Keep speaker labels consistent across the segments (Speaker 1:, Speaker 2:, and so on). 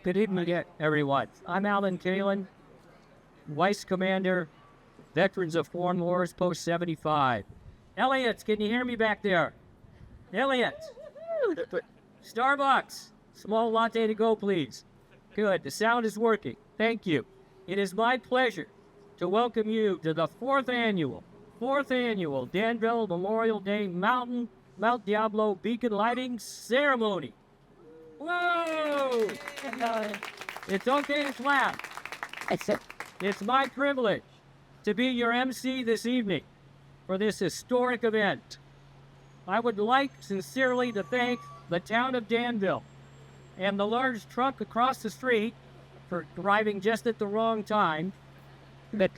Speaker 1: Good evening, everyone. I'm Alan Kalin, Vice Commander, Veterans of Foreign Wars, Post 75. Elliot, can you hear me back there? Elliot! Starbucks! Small latte to go, please. Good, the sound is working. Thank you. It is my pleasure to welcome you to the fourth annual Danville Memorial Day Mount Diablo Beacon Lighting Ceremony. Whoa! It's okay to clap. It's my privilege to be your MC this evening for this historic event. I would like sincerely to thank the town of Danville and the large truck across the street for arriving just at the wrong time. The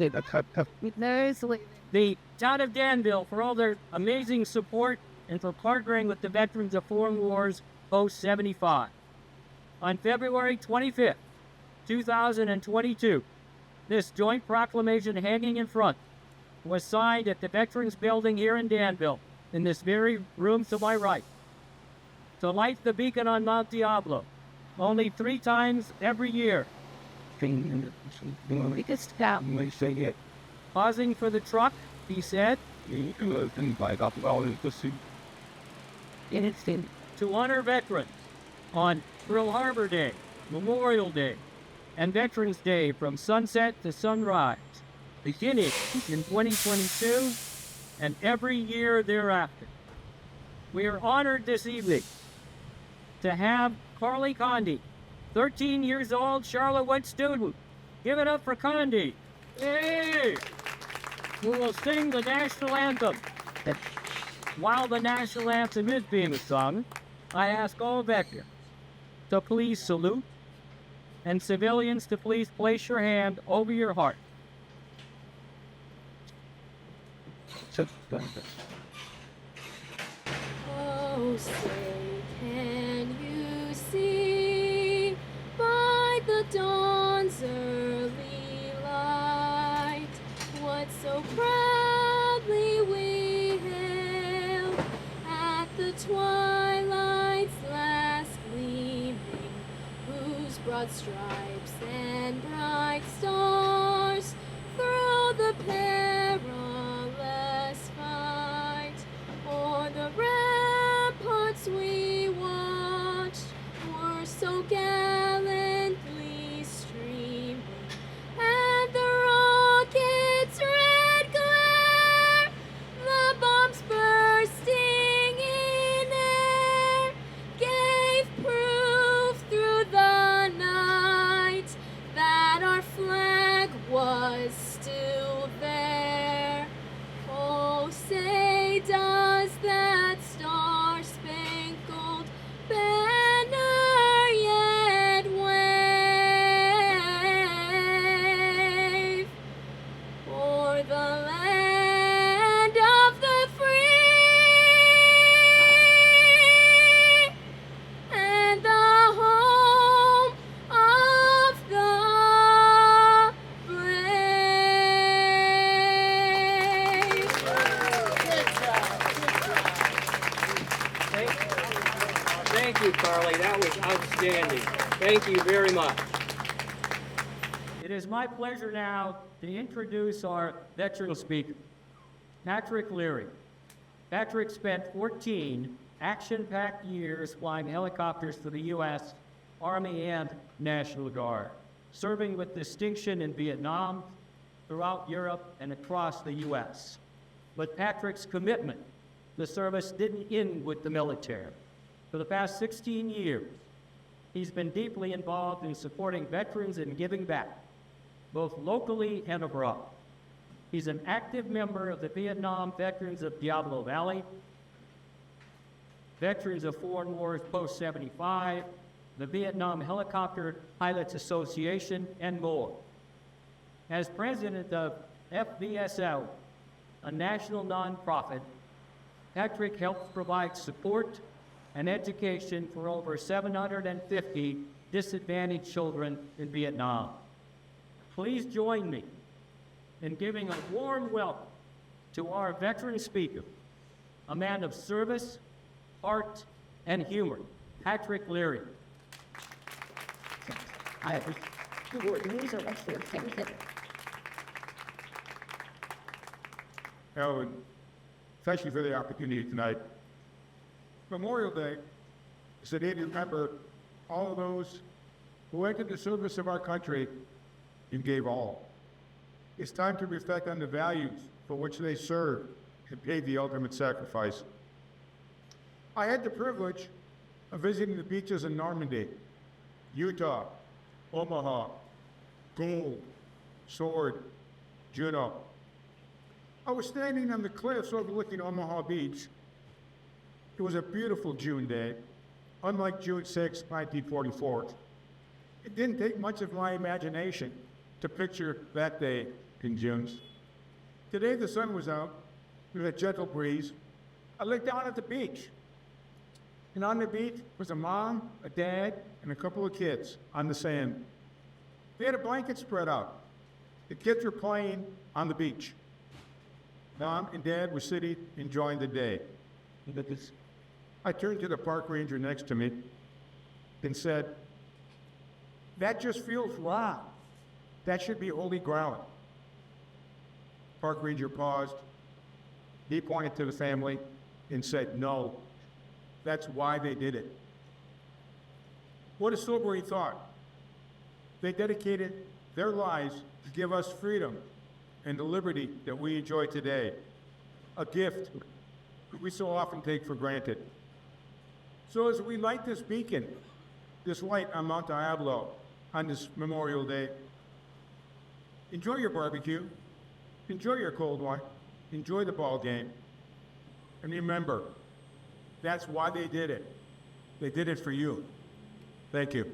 Speaker 1: town of Danville for all their amazing support and for partnering with the Veterans of Foreign Wars Post 75. On February 25th, 2022, this joint proclamation hanging in front was signed at the Veterans Building here in Danville, in this very room to my right, to light the beacon on Mount Diablo, only 3 times every year. Pausing for the truck, he said, to honor veterans on Pearl Harbor Day, Memorial Day, and Veterans Day from sunset to sunrise, beginning in 2022 and every year thereafter. We are honored this evening to have Carly Condi, 13 years old, Charlotte Wood student. Give it up for Condi. Hey! Who will sing the national anthem. While the national anthem is being sung, I ask all veterans to please salute, and civilians to please place your hand over your heart.
Speaker 2: Oh, say, can you see by the dawn's early light what so proudly we hailed at the twilight's last gleaming, whose broad stripes and bright stars through the perilous fight o'er the ramparts we watched were so gallantly streaming, and the rocket's red glare, the bombs bursting in air, gave proof through the night that our flag was still there. Oh, say, does that star-spangled banner yet wave o'er the land of the free and the home of the brave?
Speaker 1: Thank you, Carly. That was outstanding. Thank you very much. It is my pleasure now to introduce our veteran speaker, Patrick Leary. Patrick spent 14 action-packed years flying helicopters for the U.S. Army and National Guard, serving with distinction in Vietnam, throughout Europe, and across the U.S. But Patrick's commitment to service didn't end with the military. For the past 16 years, he's been deeply involved in supporting veterans and giving back, both locally and abroad. He's an active member of the Vietnam Veterans of Diablo Valley, Veterans of Foreign Wars Post 75, the Vietnam Helicopter Pilots Association, and more. As president of FVSL, a national nonprofit, Patrick helps provide support and education for over 750 disadvantaged children in Vietnam. Please join me in giving a warm welcome to our veteran speaker, a man of service, heart, and humor, Patrick Leary.
Speaker 3: Alan, thank you for the opportunity tonight. Memorial Day is a day to remember all of those who entered the service of our country and gave all. It's time to reflect on the values for which they served and paid the ultimate sacrifice. I had the privilege of visiting the beaches in Normandy, Utah, Omaha, Gold, Sword, Juneau. I was standing on the cliffs overlooking Omaha Beach. It was a beautiful June day, unlike June 6, 1944. It didn't take much of my imagination to picture that day in June. Today the sun was out, with a gentle breeze. I looked down at the beach, and on the beach was a mom, a dad, and a couple of kids on the sand. They had a blanket spread out. The kids were playing on the beach. Mom and Dad were sitting enjoying the day. I turned to the park ranger next to me and said, "That just feels wrong. That should be holy ground." Park ranger paused. He pointed to the family and said, "No, that's why they did it." What a sobering thought. They dedicated their lives to give us freedom and the liberty that we enjoy today, a gift that we so often take for granted. So as we light this beacon, this light on Mount Diablo on this Memorial Day, enjoy your barbecue, enjoy your cold wine, enjoy the ball game, and remember, that's why they did it. They did it for you. Thank you.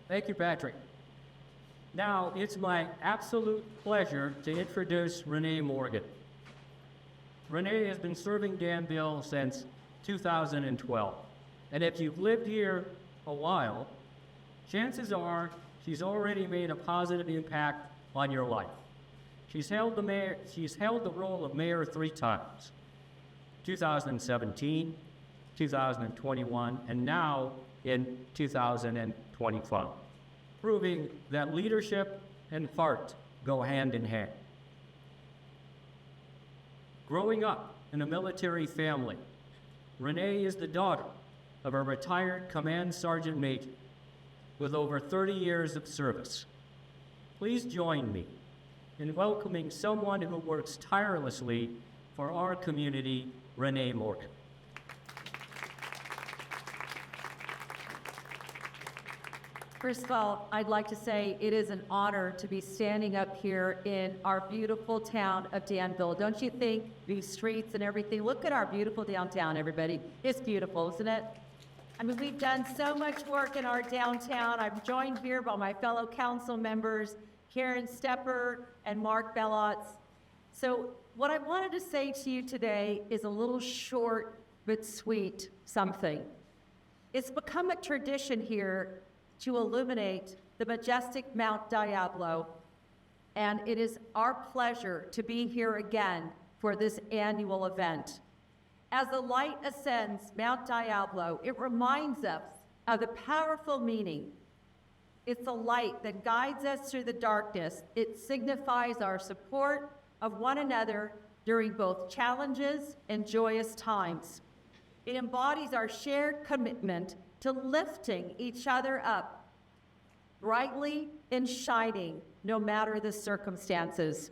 Speaker 1: Thank you, Patrick. Now, it's my absolute pleasure to introduce Renee Morgan. Renee has been serving Danville since 2012. And if you've lived here a while, chances are she's already made a positive impact on your life. She's held the role of mayor 3 times, 2017, 2021, and now in 2025, proving that leadership and heart go hand in hand. Growing up in a military family, Renee is the daughter of a retired command sergeant major with over 30 years of service. Please join me in welcoming someone who works tirelessly for our community, Renee Morgan.
Speaker 4: First of all, I'd like to say it is an honor to be standing up here in our beautiful town of Danville. Don't you think? These streets and everything. Look at our beautiful downtown, everybody. It's beautiful, isn't it? I mean, we've done so much work in our downtown. I'm joined here by my fellow council members, Karen Stepper and Mark Bellotz. So what I wanted to say to you today is a little short but sweet something. It's become a tradition here to illuminate the majestic Mount Diablo, and it is our pleasure to be here again for this annual event. As the light ascends Mount Diablo, it reminds us of the powerful meaning. It's the light that guides us through the darkness. It signifies our support of one another during both challenges and joyous times. It embodies our shared commitment to lifting each other up, brightly and shining, no matter the circumstances.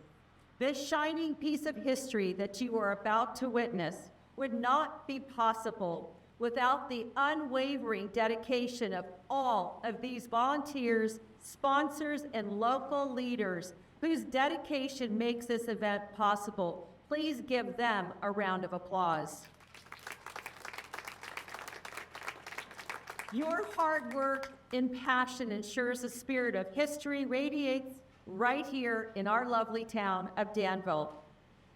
Speaker 4: This shining piece of history that you are about to witness would not be possible without the unwavering dedication of all of these volunteers, sponsors, and local leaders whose dedication makes this event possible. Please give them a round of applause. Your hard work and passion ensures the spirit of history radiates right here in our lovely town of Danville.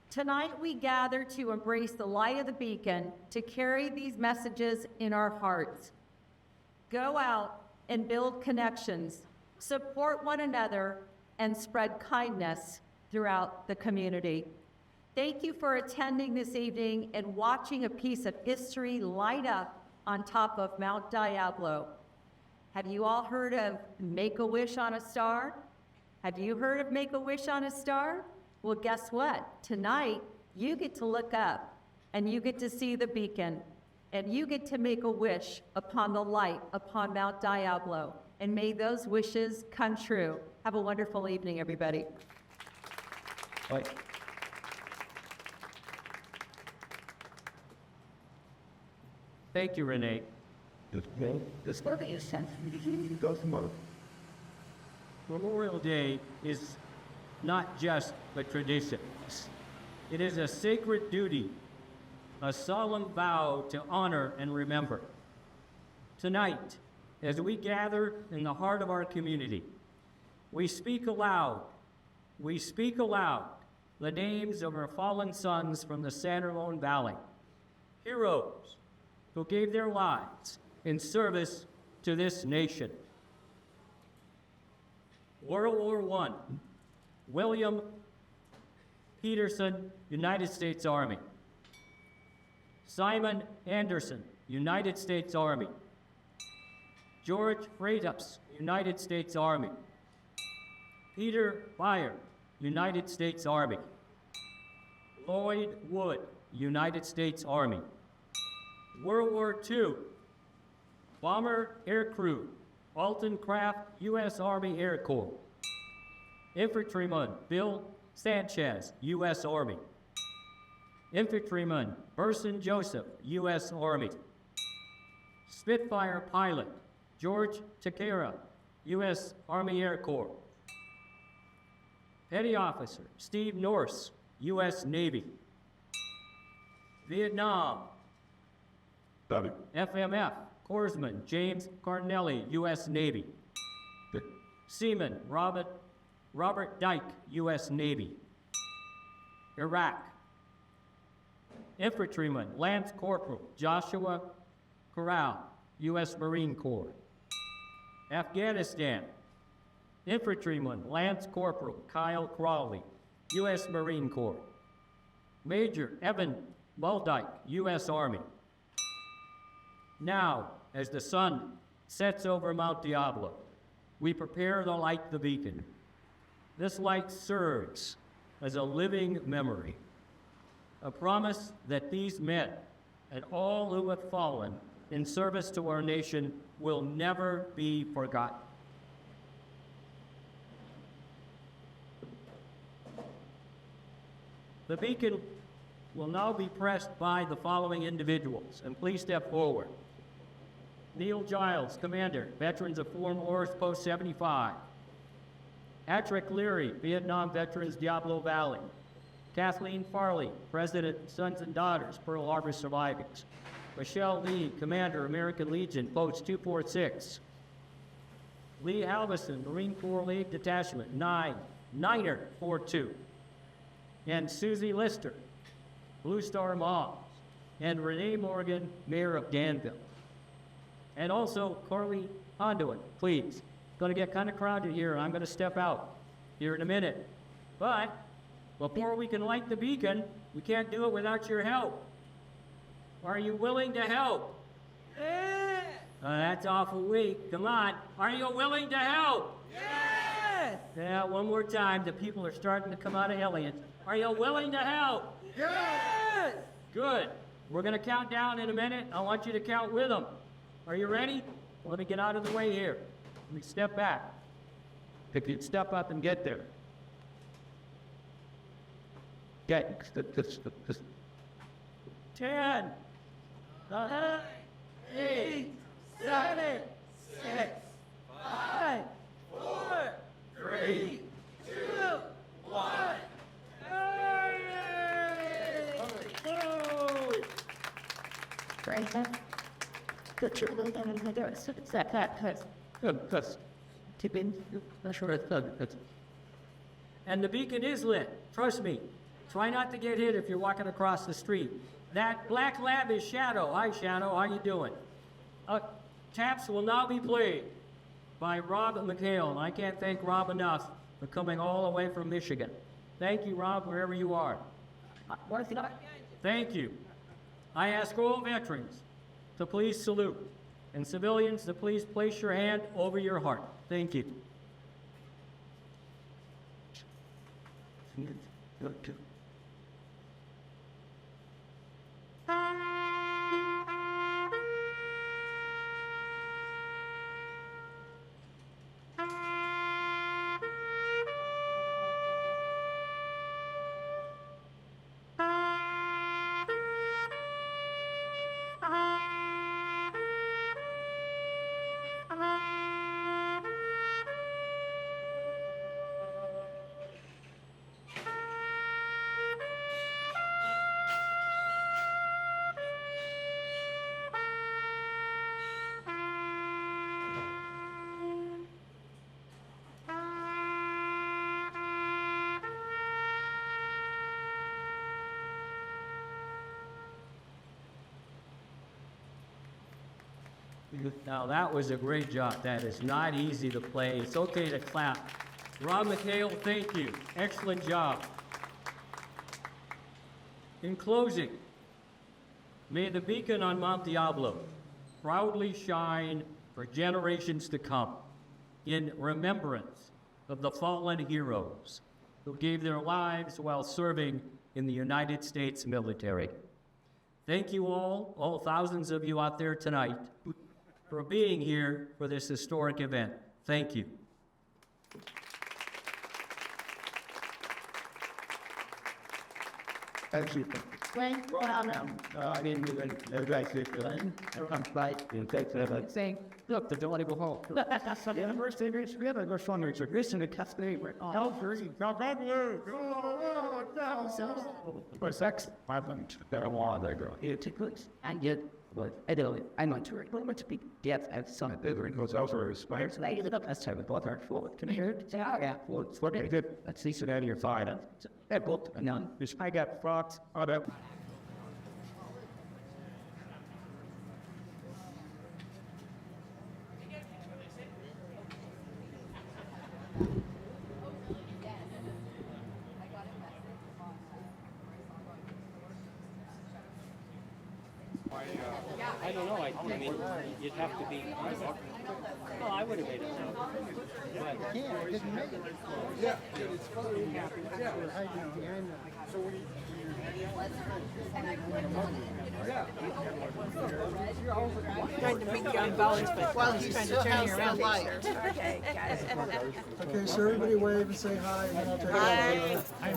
Speaker 4: Tonight we gather to embrace the light of the beacon, to carry these messages in our hearts. Go out and build connections, support one another, and spread kindness throughout the community. Thank you for attending this evening and watching a piece of history light up on top of Mount Diablo. Have you all heard of Make-A-Wish on a Star? Have you heard of Make-A-Wish on a Star? Well, guess what? Tonight, you get to look up and you get to see the beacon and you get to make a wish upon the light upon Mount Diablo. And may those wishes come true. Have a wonderful evening, everybody.
Speaker 1: Thank you, Renee. Memorial Day is not just a tradition. It is a sacred duty, a solemn vow to honor and remember. Tonight, as we gather in the heart of our community, we speak aloud the names of our fallen sons from the San Ramon Valley, heroes who gave their lives in service to this nation. World War I, William Peterson, United States Army. Simon Anderson, United States Army. George Freitas, United States Army. Peter Beyer, United States Army. Lloyd Wood, United States Army. World War II, Bomber Aircrew, Alton Craft, U.S. Army Air Corps. Infantryman Bill Sanchez, U.S. Army. Infantryman Burson Joseph, U.S. Army. Spitfire pilot George Takera, U.S. Army Air Corps. Petty Officer Steve Norse, U.S. Navy. Vietnam, FMF Corpsman James Carnelli, U.S. Navy. Seaman Robert Dyke, U.S. Navy. Iraq, Infantryman Lance Corporal Joshua Corral, U.S. Marine Corps. Afghanistan, Infantryman Lance Corporal Kyle Crawley, U.S. Marine Corps. Major Evan Baldyke, U.S. Army. Now, as the sun sets over Mount Diablo, we prepare to light the beacon. This light serves as a living memory, a promise that these men and all who have fallen in service to our nation will never be forgotten. The beacon will now be pressed by the following individuals, and please step forward. Neil Giles, Commander, Veterans of Foreign Wars, Post 75. Patrick Leary, Vietnam Veterans, Diablo Valley. Kathleen Farley, President, Sons and Daughters, Pearl Harbor Survivors. Michelle Lee, Commander, American Legion, Post 246. Lee Halverson, Marine Corps League Detachment, 9er 42. And Susie Lister, Blue Star Moms. And Renee Morgan, Mayor of Danville. And also Carly Honduin, please. It's going to get kind of crowded here, and I'm going to step out here in a minute. But before we can light the beacon, we can't do it without your help. Are you willing to help? That's awful weak. Come on. Are you willing to help? Yes! Yeah, one more time. The people are starting to come out of aliens. Are you willing to help? Yes! Good. We're going to count down in a minute. I want you to count with them. Are you ready? Let me get out of the way here. Let me step back. If you'd step up and get there. Okay. 10, 9, 8, 7, 6, 5, 4, 3, 2, 1. And the beacon is lit. Trust me. Try not to get hit if you're walking across the street. That black lab is Shadow. Hi, Shadow. How you doing? Taps will now be played by Rob McHale. And I can't thank Rob enough for coming all the way from Michigan. Thank you, Rob, wherever you are. Thank you. I ask all veterans to please salute, and civilians to please place your hand over your heart. Thank you. Now that was a great job. That is not easy to play. It's okay to clap. Rob McHale, thank you. Excellent job. In closing, may the beacon on Mount Diablo proudly shine for generations to come in remembrance of the fallen heroes who gave their lives while serving in the United States military. Thank you all thousands of you out there tonight, for being here for this historic event. Thank you.
Speaker 3: Thank you. I didn't even advise it. Everyone's like, saying, look, the delay will hold. That's the first thing is we have a fundraiser. This is a custody. For sex, I went there a while ago. It took place. And yet, but I don't. I'm not sure. But much people get at some of the goes elsewhere. Inspired. So I ended up as time with both our full. Can you hear it? Yeah. Well, it's what I did. Let's see so that you're fine. That book. And now, I got frogs. Oh, that.
Speaker 1: I don't know. I mean, you'd have to be. Well, I would have made it.
Speaker 5: Yeah, it's funny. Yeah, we're hiding behind them. So when you
Speaker 6: Trying to make you unbalanced, but while he's trying to turn you around. Okay, got it.
Speaker 5: Okay, so everybody wave and say hi, and then I'll take it.
Speaker 6: Hi.